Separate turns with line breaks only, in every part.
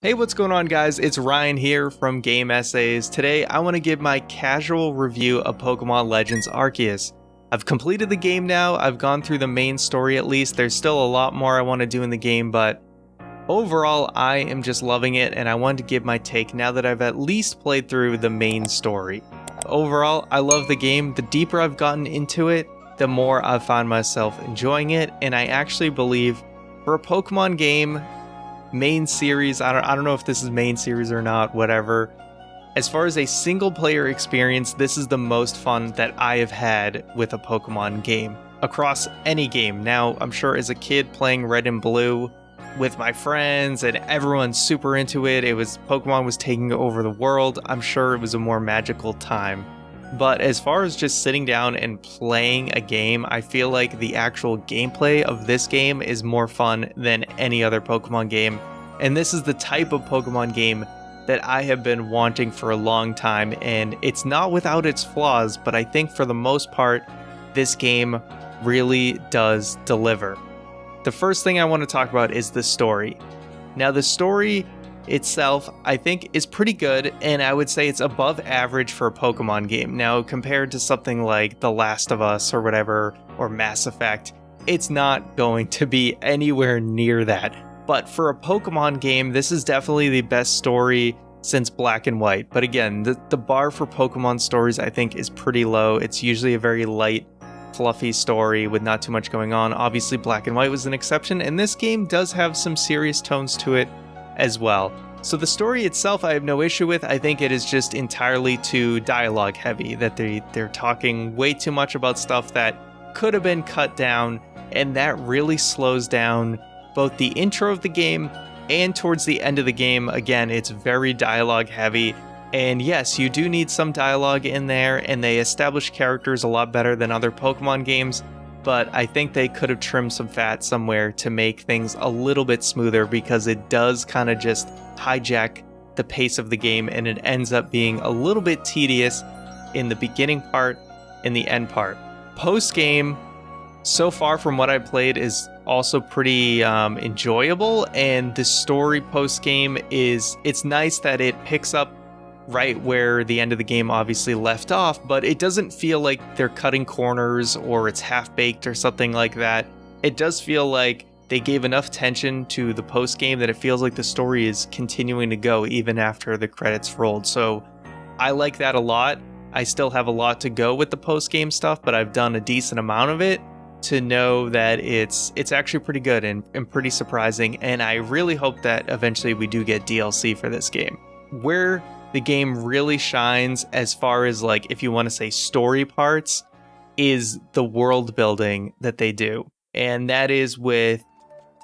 Hey, what's going on, guys? It's Ryan here from Game Essays. Today, I want to give my casual review of Pokemon Legends Arceus. I've completed the game now. I've gone through the main story at least. There's still a lot more I want to do in the game, but overall, I am just loving it, and I wanted to give my take now that I've at least played through the main story. Overall, I love the game. The deeper I've gotten into it, the more I've found myself enjoying it, and I actually believe for a Pokemon game, main series, I don't know if this is main series or not, whatever. As far as a single player experience, this is the most fun that I have had with a Pokemon game across any game. Now, I'm sure as a kid playing Red and Blue with my friends and everyone's super into it, Pokemon was taking over the world. I'm sure it was a more magical time. But as far as just sitting down and playing a game, I feel like the actual gameplay of this game is more fun than any other Pokemon game. And this is the type of Pokemon game that I have been wanting for a long time, and it's not without its flaws, but I think for the most part, this game really does deliver. The first thing I want to talk about is the story. Now, the story itself, I think, is pretty good, and I would say it's above average for a Pokemon game. Now, compared to something like The Last of Us or whatever, or Mass Effect, it's not going to be anywhere near that. But for a Pokemon game, this is definitely the best story since Black and White. But again, the bar for Pokemon stories, I think, is pretty low. It's usually a very light, fluffy story with not too much going on. Obviously, Black and White was an exception, and this game does have some serious tones to it as well. So the story itself I have no issue with. I think it is just entirely too dialogue heavy, that they're talking way too much about stuff that could have been cut down, and that really slows down both the intro of the game and towards the end of the game. Again, it's very dialogue heavy, and yes, you do need some dialogue in there, and they establish characters a lot better than other Pokemon games, but I think they could have trimmed some fat somewhere to make things a little bit smoother, because it does kind of just hijack the pace of the game, and it ends up being a little bit tedious in the beginning part and the end part. Post-game, so far from what I played, is also pretty enjoyable, and the story post-game it's nice that it picks up right where the end of the game obviously left off, but it doesn't feel like they're cutting corners or it's half-baked or something like that. It does feel like they gave enough tension to the post-game that it feels like the story is continuing to go even after the credits rolled. So I like that a lot. I still have a lot to go with the post-game stuff, but I've done a decent amount of it to know that it's actually pretty good and pretty surprising, and I really hope that eventually we do get DLC for this game. Where the game really shines, as far as, like, if you want to say story parts, is the world building that they do. And that is with,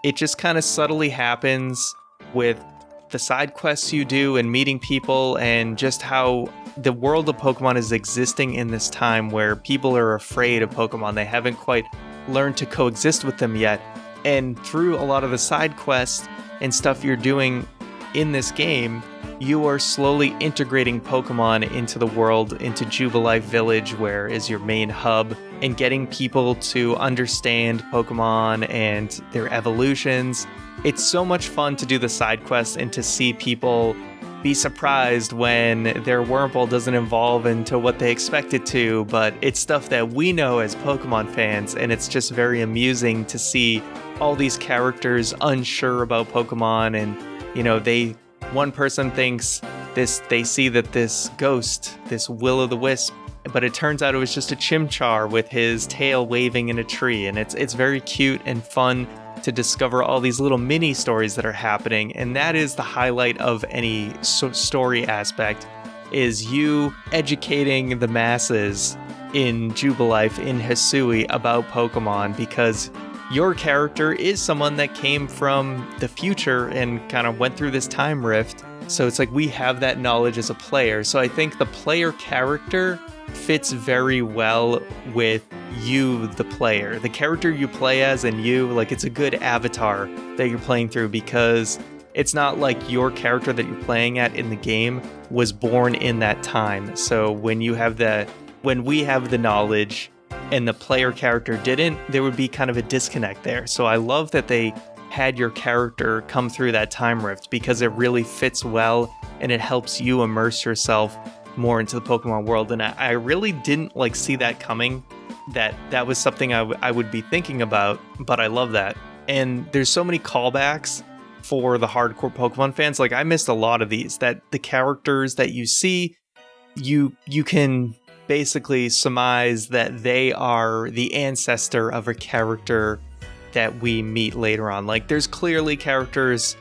it just kind of subtly happens with the side quests you do and meeting people, and just how the world of Pokemon is existing in this time where people are afraid of Pokemon. They haven't quite learned to coexist with them yet. And through a lot of the side quests and stuff you're doing in this game, you are slowly integrating Pokemon into the world, into Jubilife Village, where is your main hub, and getting people to understand Pokemon and their evolutions. It's so much fun to do the side quests and to see people be surprised when their Wurmple doesn't evolve into what they expect it to, but it's stuff that we know as Pokemon fans, and it's just very amusing to see all these characters unsure about Pokemon, and, you know, one person thinks they see that this ghost, this will-o'-the-wisp, but it turns out it was just a Chimchar with his tail waving in a tree, and it's very cute and fun to discover all these little mini stories that are happening. And that is the highlight of any story aspect, is you educating the masses in Jubilife, in Hisui, about Pokemon, because your character is someone that came from the future and kind of went through this time rift. So it's like we have that knowledge as a player. So I think the player character fits very well with you, the player. The character you play as, and you, like, it's a good avatar that you're playing through, because it's not like your character that you're playing at in the game was born in that time. So when we have the knowledge and the player character didn't, there would be kind of a disconnect there. So I love that they had your character come through that time rift, because it really fits well and it helps you immerse yourself more into the Pokemon world. And I really didn't like see that coming, that was something I would be thinking about, but I love that. And there's so many callbacks for the hardcore Pokemon fans. Like, I missed a lot of these, that the characters that you see, you can basically surmise that they are the ancestor of a character that we meet later on. Like, there's clearly characters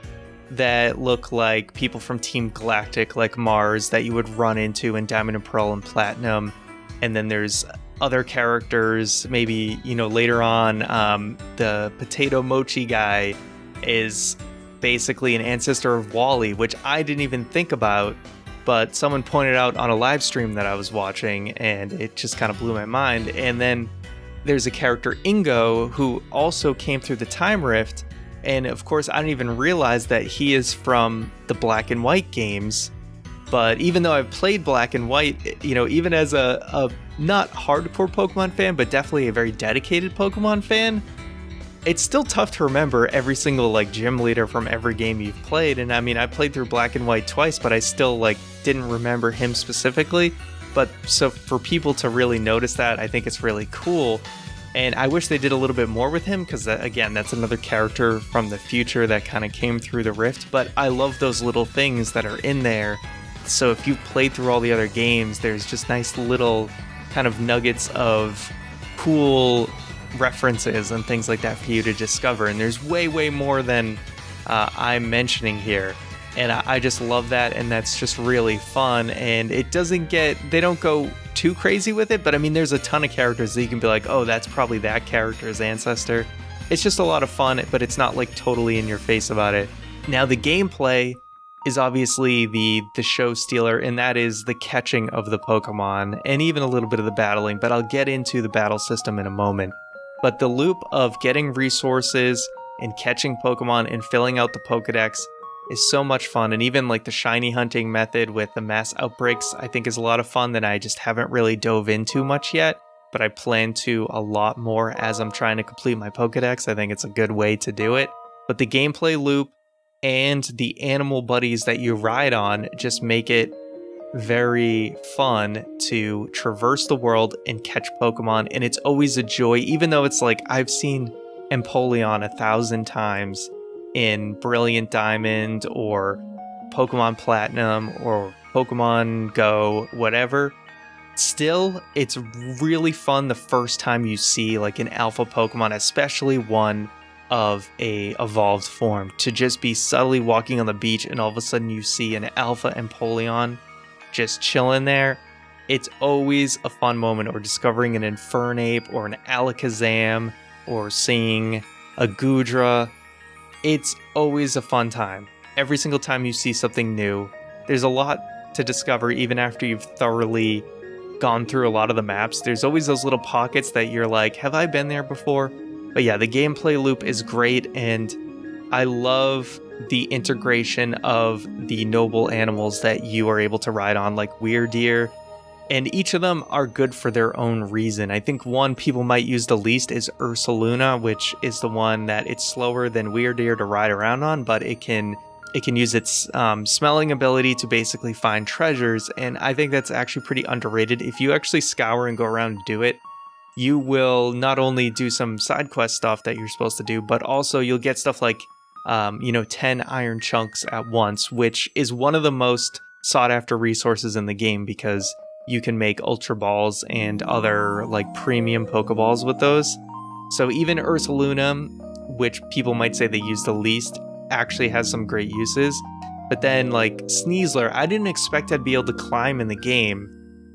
that look like people from Team Galactic, like Mars, that you would run into in Diamond and Pearl and Platinum. And then there's other characters, maybe, later on, the Potato Mochi guy is basically an ancestor of Wally, which I didn't even think about, but someone pointed out on a live stream that I was watching, and it just kind of blew my mind. And then there's a character, Ingo, who also came through the time rift, and of course I didn't even realize that he is from the Black and White games. But even though I've played Black and White, even as a not hardcore Pokemon fan, but definitely a very dedicated Pokemon fan, it's still tough to remember every single like gym leader from every game you've played. And I mean, I played through Black and White twice, but I still like didn't remember him specifically. But so for people to really notice that, I think it's really cool. And I wish they did a little bit more with him, because again, that's another character from the future that kind of came through the rift. But I love those little things that are in there. So if you've played through all the other games, there's just nice little kind of nuggets of cool references and things like that for you to discover. And there's way more than I'm mentioning here. And I just love that, and that's just really fun. And they don't go too crazy with it, but I mean, there's a ton of characters that you can be like, oh, that's probably that character's ancestor. It's just a lot of fun, but it's not like totally in your face about it. Now, the gameplay is obviously the show stealer, and that is the catching of the Pokemon, and even a little bit of the battling, but I'll get into the battle system in a moment. But the loop of getting resources and catching Pokemon and filling out the Pokedex is so much fun. And even like the shiny hunting method with the mass outbreaks, I think is a lot of fun that I just haven't really dove into much yet, but I plan to a lot more as I'm trying to complete my Pokedex. I think it's a good way to do it. But the gameplay loop and the animal buddies that you ride on just make it very fun to traverse the world and catch Pokemon. And it's always a joy, even though it's like I've seen Empoleon 1,000 times in Brilliant Diamond or Pokemon Platinum or Pokemon Go, whatever. Still, it's really fun the first time you see like an alpha Pokemon, especially one of a evolved form, to just be subtly walking on the beach and all of a sudden you see an alpha Empoleon just chilling there. It's always a fun moment. Or discovering an Infernape or an Alakazam or seeing a Goodra. It's always a fun time. Every single time you see something new, there's a lot to discover even after you've thoroughly gone through a lot of the maps. There's always those little pockets that you're like, have I been there before? But yeah, the gameplay loop is great, and I love the integration of the noble animals that you are able to ride on, like Weirdeer, and each of them are good for their own reason. I think one people might use the least is Ursaluna, which is the one that it's slower than Weirdeer to ride around on, but it can use its smelling ability to basically find treasures, and I think that's actually pretty underrated. If you actually scour and go around and do it, you will not only do some side quest stuff that you're supposed to do, but also you'll get stuff like 10 iron chunks at once, which is one of the most sought after resources in the game, because you can make Ultra Balls and other like premium Pokeballs with those. So even Ursaluna, which people might say they use the least, actually has some great uses. But then like Sneasler, I didn't expect I'd be able to climb in the game,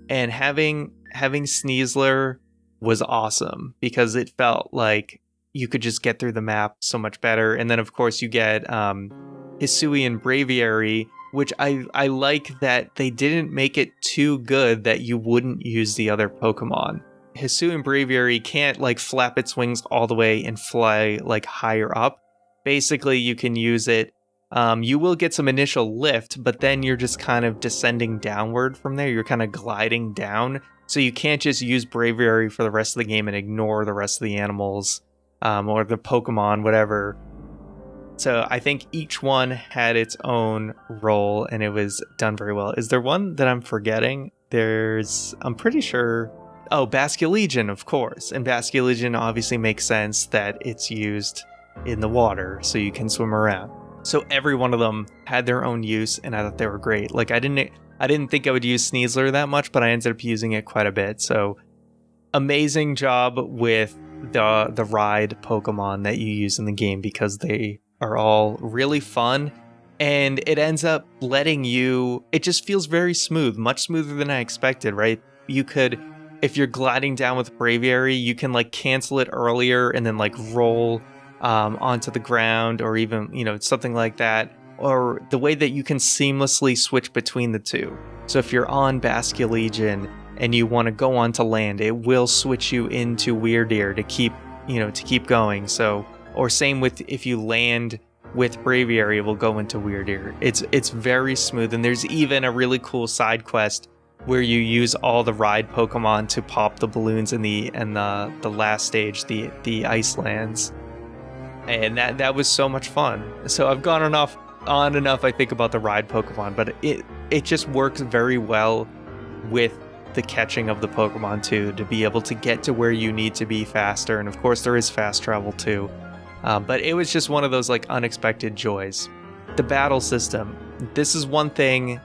and having Sneasler was awesome because it felt like you could just get through the map so much better. And then of course you get Hisui and Braviary, which I like that they didn't make it too good that you wouldn't use the other Pokemon. Hisui and Braviary can't like flap its wings all the way and fly like higher up. Basically you can use it, you will get some initial lift, but then you're just kind of descending downward from there. You're kind of gliding down. So you can't just use Braviary for the rest of the game and ignore the rest of the animals, or the Pokemon, whatever. So I think each one had its own role and it was done very well. Is there one that I'm forgetting? I'm pretty sure. Oh, Basculegion, of course. And Basculegion obviously makes sense that it's used in the water so you can swim around. So every one of them had their own use and I thought they were great. Like I didn't think I would use Sneasler that much, but I ended up using it quite a bit. So amazing job with the ride Pokemon that you use in the game, because they are all really fun and it ends up letting you, it just feels very smooth, much smoother than I expected, right? You could, if you're gliding down with Braviary, you can like cancel it earlier and then like roll onto the ground, or even, something like that. Or the way that you can seamlessly switch between the two. So if you're on Basculegion and you want to go onto land, it will switch you into Weirdeer to keep going. So, or same with if you land with Braviary, it will go into Weirdeer. It's very smooth, and there's even a really cool side quest where you use all the ride Pokemon to pop the balloons in the last stage, the ice lands. And that was so much fun. So I've gone on enough I think about the ride Pokemon, but it just works very well with the catching of the Pokemon too, to be able to get to where you need to be faster. And of course there is fast travel too. But it was just one of those like unexpected joys. The battle system. This is one thing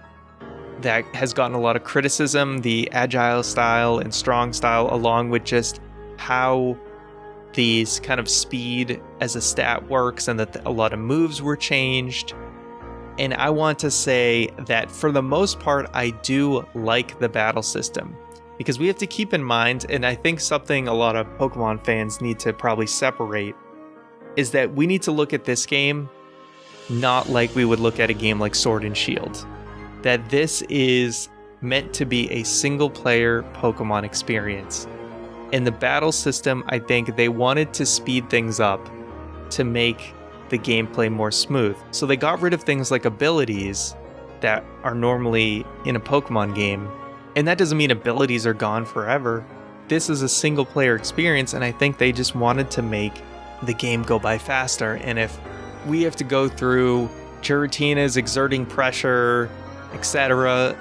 that has gotten a lot of criticism, the agile style and strong style, along with just how these kind of speed as a stat works, and that a lot of moves were changed. And I want to say that for the most part, I do like the battle system, because we have to keep in mind, and I think something a lot of Pokemon fans need to probably separate, is that we need to look at this game not like we would look at a game like Sword and Shield. That this is meant to be a single player Pokemon experience. In the battle system, I think they wanted to speed things up to make the gameplay more smooth. So they got rid of things like abilities that are normally in a Pokemon game. And that doesn't mean abilities are gone forever. This is a single player experience, and I think they just wanted to make the game go by faster. And if we have to go through Giratina's exerting pressure, etc.,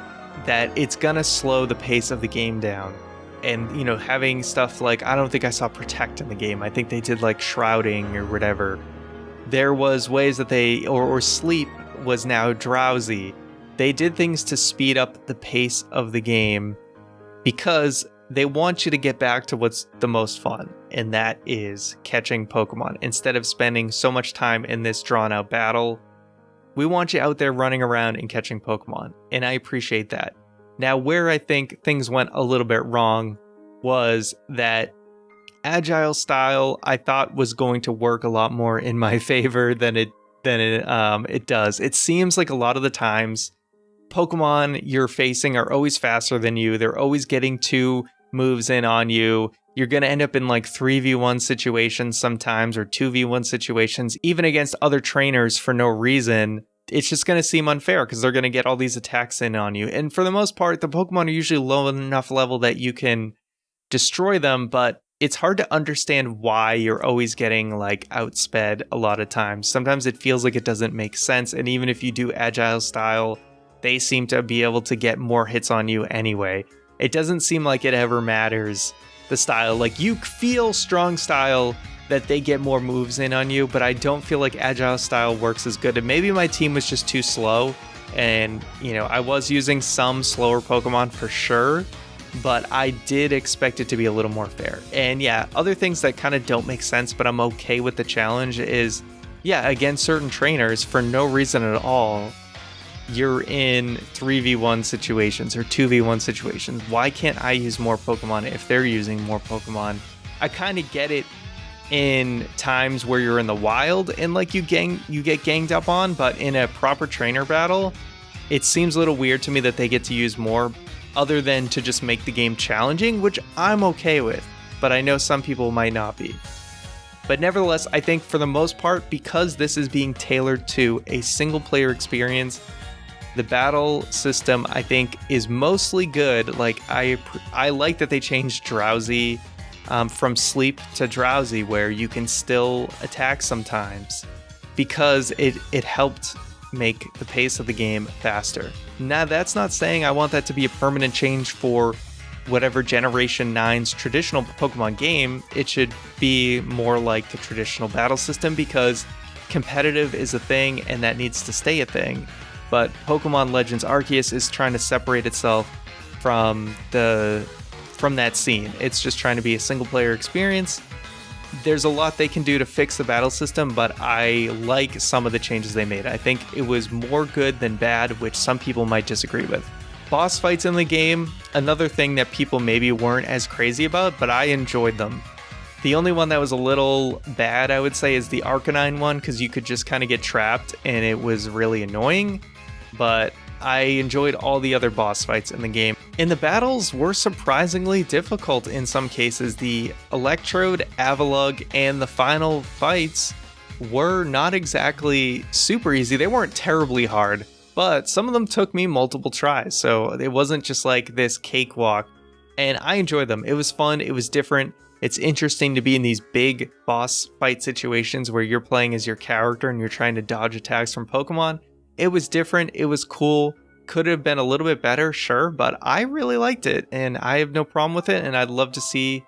that it's gonna slow the pace of the game down. And, having stuff like, I don't think I saw Protect in the game. I think they did like Shrouding or whatever. There was ways that they, or Sleep was now Drowsy. They did things to speed up the pace of the game because they want you to get back to what's the most fun, and that is catching Pokemon. Instead of spending so much time in this drawn out battle, we want you out there running around and catching Pokemon, and I appreciate that. Now, where I think things went a little bit wrong was that agile style I thought was going to work a lot more in my favor than it does. It seems like a lot of the times Pokemon you're facing are always faster than you. They're always getting 2 moves in on you. You're going to end up in like 3v1 situations sometimes, or 2v1 situations, even against other trainers for no reason. It's just going to seem unfair because they're going to get all these attacks in on you. And for the most part, the Pokemon are usually low enough level that you can destroy them, but it's hard to understand why you're always getting like outsped a lot of times. Sometimes it feels like it doesn't make sense. And even if you do agile style, they seem to be able to get more hits on you anyway. It doesn't seem like it ever matters, the style. Like, you feel strong style that they get more moves in on you, but I don't feel like agile style works as good. And maybe my team was just too slow, and I was using some slower Pokemon for sure, but I did expect it to be a little more fair. And yeah, other things that kind of don't make sense, but I'm okay with the challenge is, against certain trainers, for no reason at all, you're in 3v1 situations or 2v1 situations. Why can't I use more Pokemon if they're using more Pokemon? I kind of get it in times where you're in the wild and like you get ganged up on, but in a proper trainer battle, it seems a little weird to me that they get to use more, other than to just make the game challenging, which I'm okay with, but I know some people might not be. But nevertheless, I think for the most part, because this is being tailored to a single player experience, the battle system, I think, is mostly good. Like, I like that they changed Drowsy from Sleep to Drowsy, where you can still attack sometimes. because it helped make the pace of the game faster. Now, that's not saying I want that to be a permanent change for whatever Generation 9's traditional Pokemon game. It should be more like the traditional battle system, because competitive is a thing and that needs to stay a thing. But Pokemon Legends Arceus is trying to separate itself from that scene. It's just trying to be a single player experience. There's a lot they can do to fix the battle system, but I like some of the changes they made. I think it was more good than bad, which some people might disagree with. Boss fights in the game, another thing that people maybe weren't as crazy about, but I enjoyed them. The only one that was a little bad, I would say, is the Arcanine one, because you could just kind of get trapped and it was really annoying. But I enjoyed all the other boss fights in the game. And the battles were surprisingly difficult in some cases. The Electrode, Avalugg, and the final fights were not exactly super easy. They weren't terribly hard, but some of them took me multiple tries. So it wasn't just like this cakewalk. And I enjoyed them. It was fun. It was different. It's interesting to be in these big boss fight situations where you're playing as your character and you're trying to dodge attacks from Pokemon. It was different. It was cool. Could have been a little bit better, sure, but I really liked it and I have no problem with it, and I'd love to see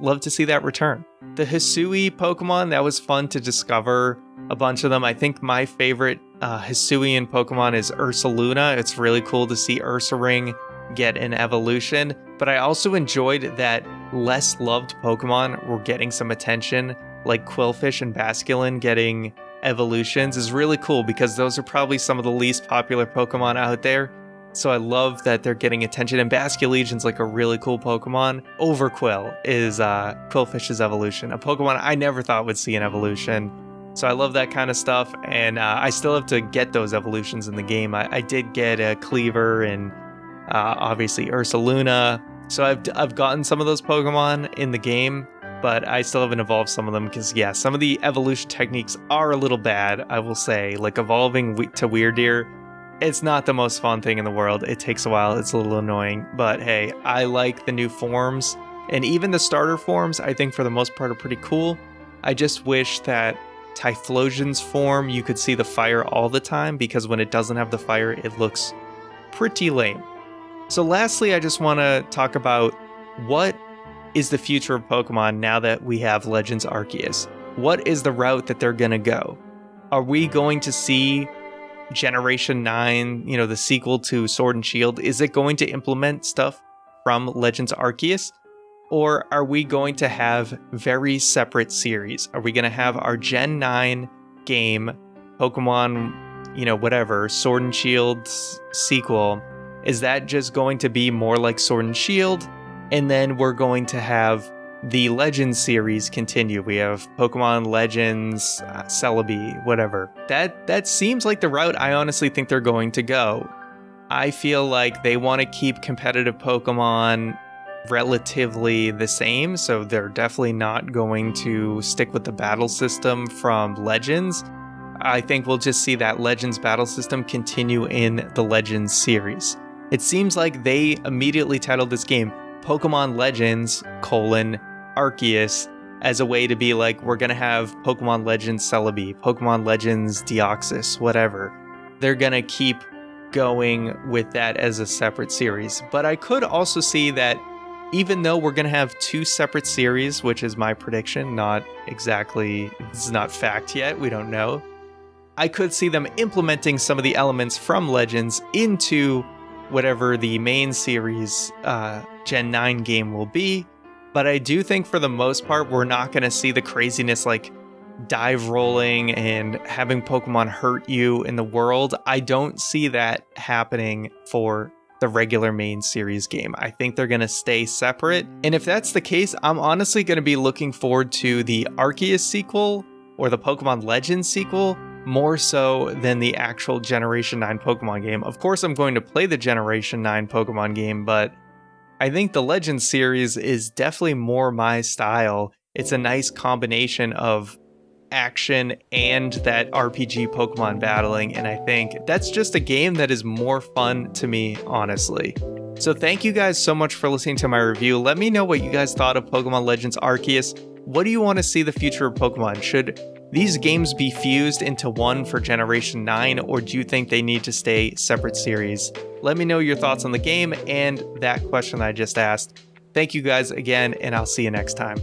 that return. The Hisui Pokemon, that was fun to discover a bunch of them. I think my favorite Hisuian Pokemon is Ursaluna. It's really cool to see Ursaring get an evolution, but I also enjoyed that less loved Pokemon were getting some attention, like Quillfish and Basculin getting evolutions is really cool, because those are probably some of the least popular Pokemon out there. So I love that they're getting attention, and Basculegion's like a really cool Pokemon. Overquill is Quillfish's evolution, a Pokemon I never thought would see an evolution. So I love that kind of stuff, and I still have to get those evolutions in the game. I did get a Cleaver and obviously Ursaluna. So I've gotten some of those Pokemon in the game, but I still haven't evolved some of them because, yeah, some of the evolution techniques are a little bad, I will say. Like evolving to Weirdeer, it's not the most fun thing in the world. It takes a while. It's a little annoying. But hey, I like the new forms. And even the starter forms, I think for the most part are pretty cool. I just wish that Typhlosion's form, you could see the fire all the time, because when it doesn't have the fire, it looks pretty lame. So lastly, I just want to talk about what is the future of Pokemon now that we have Legends Arceus. What is the route that they're going to go? Are we going to see Generation 9, the sequel to Sword and Shield? Is it going to implement stuff from Legends Arceus? Or are we going to have very separate series? Are we going to have our Gen 9 game, Pokemon, whatever, Sword and Shield sequel? Is that just going to be more like Sword and Shield? And then we're going to have the Legends series continue. We have Pokemon Legends, Celebi, whatever. That seems like the route I honestly think they're going to go. I feel like they want to keep competitive Pokemon relatively the same, so they're definitely not going to stick with the battle system from Legends. I think we'll just see that Legends battle system continue in the Legends series. It seems like they immediately titled this game Pokemon Legends, Arceus, as a way to be like, we're going to have Pokemon Legends Celebi, Pokemon Legends Deoxys, whatever. They're going to keep going with that as a separate series. But I could also see that even though we're going to have two separate series, which is my prediction, not exactly, it's not fact yet, we don't know, I could see them implementing some of the elements from Legends into whatever the main series Gen 9 game will be. But I do think for the most part, we're not going to see the craziness like dive rolling and having Pokemon hurt you in the world. I don't see that happening for the regular main series game. I think they're going to stay separate. And if that's the case, I'm honestly going to be looking forward to the Arceus sequel or the Pokemon Legends sequel more so than the actual Generation 9 Pokemon game. Of course, I'm going to play the Generation 9 Pokemon game, but I think the Legends series is definitely more my style. It's a nice combination of action and that RPG Pokemon battling, and I think that's just a game that is more fun to me, honestly. So thank you guys so much for listening to my review. Let me know what you guys thought of Pokemon Legends Arceus. What do you want to see the future of Pokemon? Should these games be fused into one for Generation 9, or do you think they need to stay separate series? Let me know your thoughts on the game and that question I just asked. Thank you guys again, and I'll see you next time.